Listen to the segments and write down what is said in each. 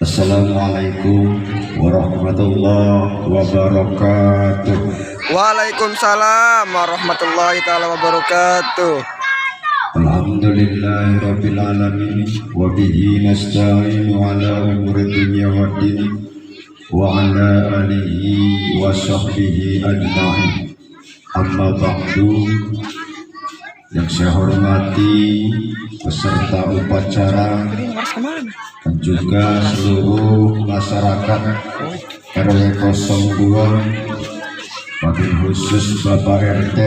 Assalamualaikum warahmatullahi wabarakatuh. Waalaikumsalam warahmatullahi taala wabarakatuh. Alhamdulillahi rabbil alamin wa bihi nasta'inu ala umuri dunya waddin wa ala alihi wa sahbihi ajma'in. Amma ba'du. Yang saya hormati peserta upacara dan juga seluruh masyarakat RW 02, wabil khusus Bapak RT,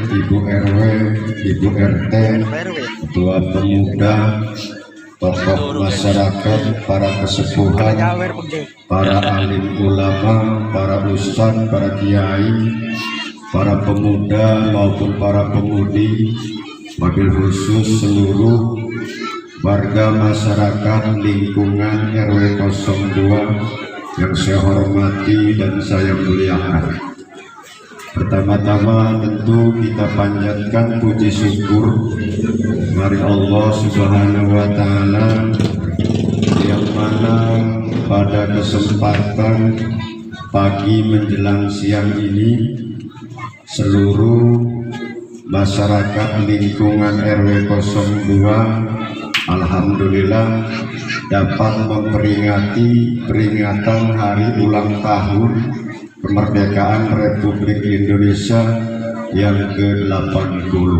Ibu RW, Ibu RT, Ketua Pemuda, tokoh masyarakat, para kesepuhan, para alim ulama, para ustadz, para kiai, para pemuda maupun para pemudi, wabil khusus seluruh warga masyarakat lingkungan RW 02 yang saya hormati dan saya muliakan. Pertama-tama tentu kita panjatkan puji syukur mari Allah Subhanahu wa Ta'ala, yang mana pada kesempatan pagi menjelang siang ini seluruh masyarakat lingkungan RW 02 alhamdulillah dapat memperingati peringatan hari ulang tahun kemerdekaan Republik Indonesia yang ke-80.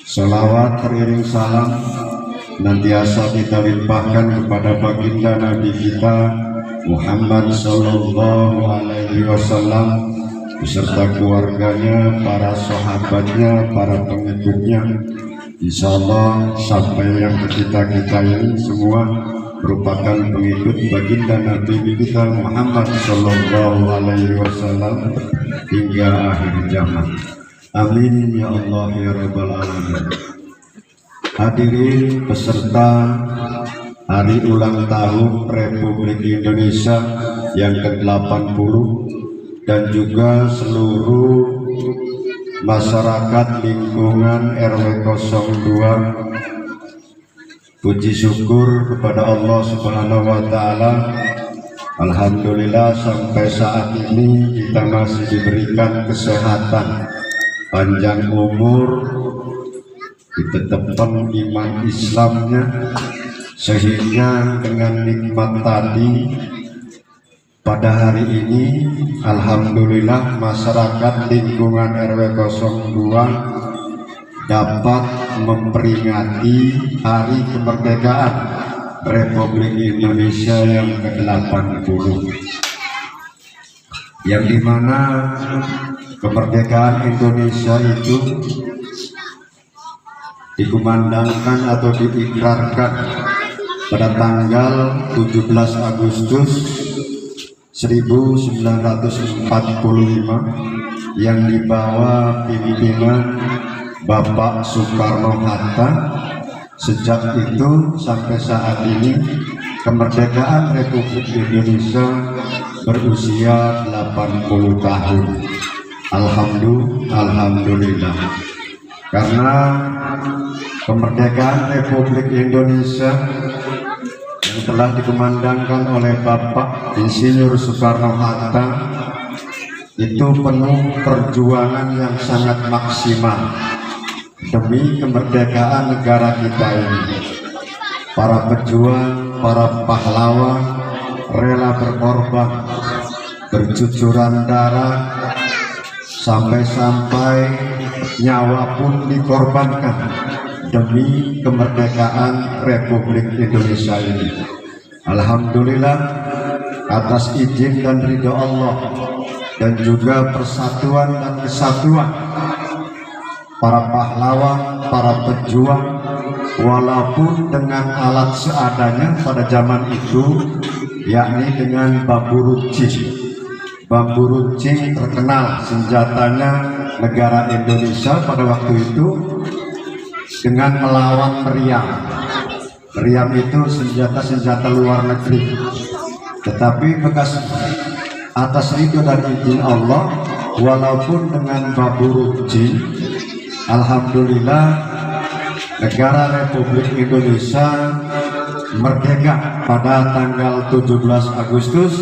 Sholawat teriring salam nantiasa kita limpahkan kepada baginda Nabi kita Muhammad Sallallahu Alaihi Wasallam beserta keluarganya, para sahabatnya, para pengikutnya. Insya Allah sampai yang kita ini semua merupakan pengikut baginda Nabi kita Muhammad Sallallahu Alaihi Wasallam hingga akhir zaman. Amin ya Allah ya Rabbal Alamin. Hadirin peserta hari ulang tahun Republik Indonesia yang ke-80 dan juga seluruh masyarakat lingkungan RW 02, puji syukur kepada Allah Subhanahu wa Ta'ala. Alhamdulillah sampai saat ini kita masih diberikan kesehatan, panjang umur, ditetapkan iman Islamnya, sehingga dengan nikmat tadi pada hari ini alhamdulillah masyarakat lingkungan RW 02 dapat memperingati hari kemerdekaan Republik Indonesia yang ke-80, yang dimana kemerdekaan Indonesia itu dikumandangkan atau diikrarkan pada tanggal 17 Agustus 1945 yang dibawa pimpinan Bapak Soekarno-Hatta. Sejak itu sampai saat ini kemerdekaan Republik Indonesia berusia 80 tahun. Alhamdulillah, karena kemerdekaan Republik Indonesia yang telah dikumandangkan oleh Bapak Insinyur Soekarno-Hatta itu penuh perjuangan yang sangat maksimal demi kemerdekaan negara kita ini. Para pejuang, para pahlawan rela berkorban, bercucuran darah, sampai-sampai nyawa pun dikorbankan demi kemerdekaan Republik Indonesia ini. Alhamdulillah atas izin dan ridho Allah dan juga persatuan dan kesatuan para pahlawan, para pejuang, walaupun dengan alat seadanya pada zaman itu, yakni dengan bambu runcing. Bambu runcing terkenal senjatanya negara Indonesia pada waktu itu dengan melawan meriam. Meriam itu senjata-senjata luar negeri, tetapi bekas atas ridho dan izin Allah, walaupun dengan bambu runcing, alhamdulillah negara Republik Indonesia merdeka pada tanggal 17 Agustus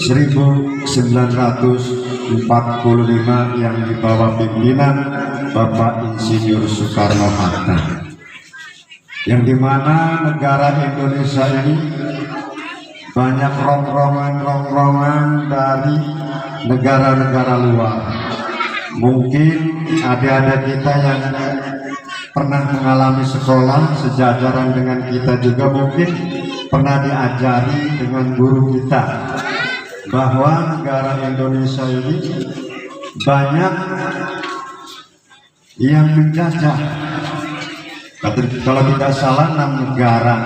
1945 yang di bawah pimpinan Bapak Insinyur Soekarno-Hatta, yang dimana negara Indonesia ini banyak rongrongan dari negara-negara luar. Mungkin adik-adik kita yang pernah mengalami sekolah sejajaran dengan kita juga mungkin pernah diajari dengan guru kita bahwa negara Indonesia ini banyak yang menjajah. Kalau tidak salah 6 negara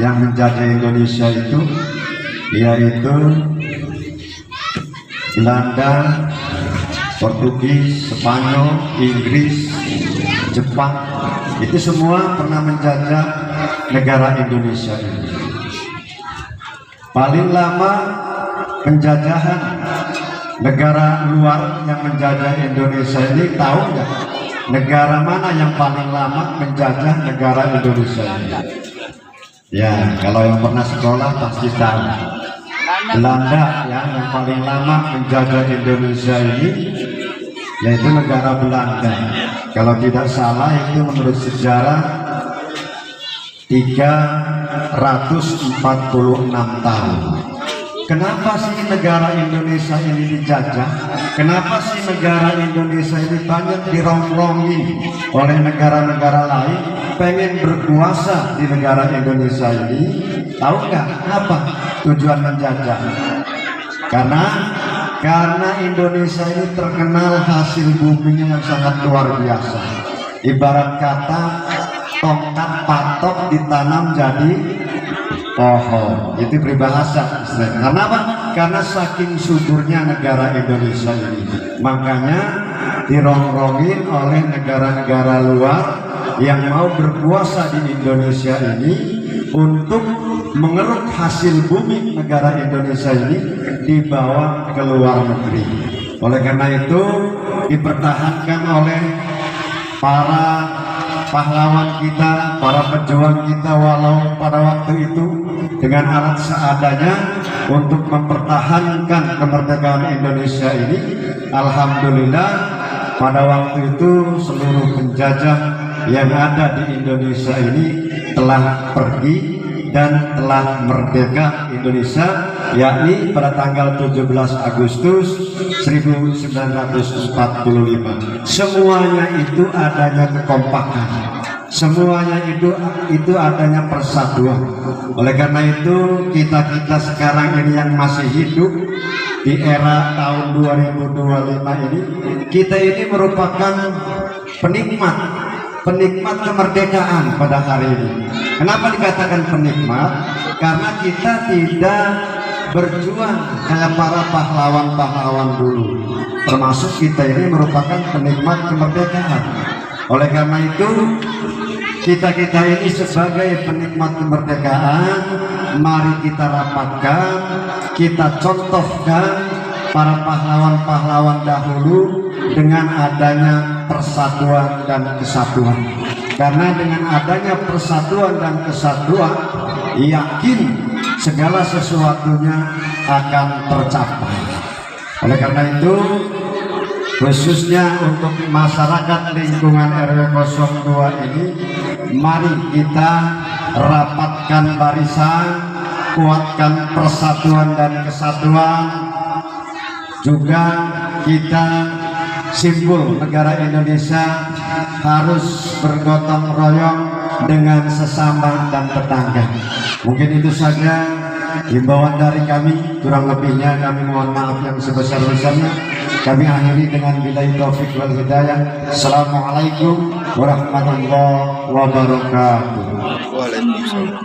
yang menjajah Indonesia itu yaitu Belanda, Portugis, Spanyol, Inggris, Jepang. Itu semua pernah menjajah negara Indonesia ini. Paling lama penjajahan negara luar yang menjajah Indonesia ini, tahu nggak negara mana yang paling lama menjajah negara Indonesia ini? Ya, kalau yang pernah sekolah pasti tahu. Belanda ya, yang paling lama menjajah Indonesia ini yaitu negara Belanda. Kalau tidak salah itu menurut sejarah 346 tahun. Kenapa sih negara Indonesia ini dijajah? Kenapa sih negara Indonesia ini banyak dirongrongin oleh negara-negara lain pengen berkuasa di negara Indonesia ini? Tahu nggak apa tujuan menjajah? Karena Indonesia ini terkenal hasil buminya yang sangat luar biasa. Ibarat kata tongkat patok ditanam jadi pohon. Itu peribahasa. Karena apa? Karena saking suburnya negara Indonesia ini, makanya dirongrongin oleh negara-negara luar yang mau berkuasa di Indonesia ini untuk mengeruk hasil bumi negara Indonesia ini dibawa ke luar negeri. Oleh karena itu dipertahankan oleh para pahlawan kita, para pejuang kita, walau pada waktu itu dengan alat seadanya untuk mempertahankan kemerdekaan Indonesia ini. Alhamdulillah pada waktu itu seluruh penjajah yang ada di Indonesia ini telah pergi dan telah merdeka Indonesia, yakni pada tanggal 17 Agustus 1945. Semuanya itu adanya kekompakan, semuanya itu adanya persatuan. Oleh karena itu kita sekarang ini yang masih hidup di era tahun 2025 ini, kita ini merupakan penikmat kemerdekaan pada hari ini. Kenapa dikatakan penikmat? Karena kita tidak berjuang kayak para pahlawan-pahlawan dulu. Termasuk kita ini merupakan penikmat kemerdekaan. Oleh karena itu kita ini sebagai penikmat kemerdekaan, mari kita rapatkan, kita contohkan para pahlawan-pahlawan dahulu dengan adanya persatuan dan kesatuan. Karena dengan adanya persatuan dan kesatuan, yakin segala sesuatunya akan tercapai. Oleh karena itu, khususnya untuk masyarakat lingkungan RW 02 ini, mari kita rapatkan barisan, kuatkan persatuan dan kesatuan. Juga kita simbol negara Indonesia harus bergotong royong dengan sesama dan tetangga. Mungkin itu saja himbauan dari kami, kurang lebihnya kami mohon maaf yang sebesar-besarnya. Kami akhiri dengan billahi taufik wal hidayah. Assalamualaikum warahmatullahi wabarakatuh. Waalaikumsalam.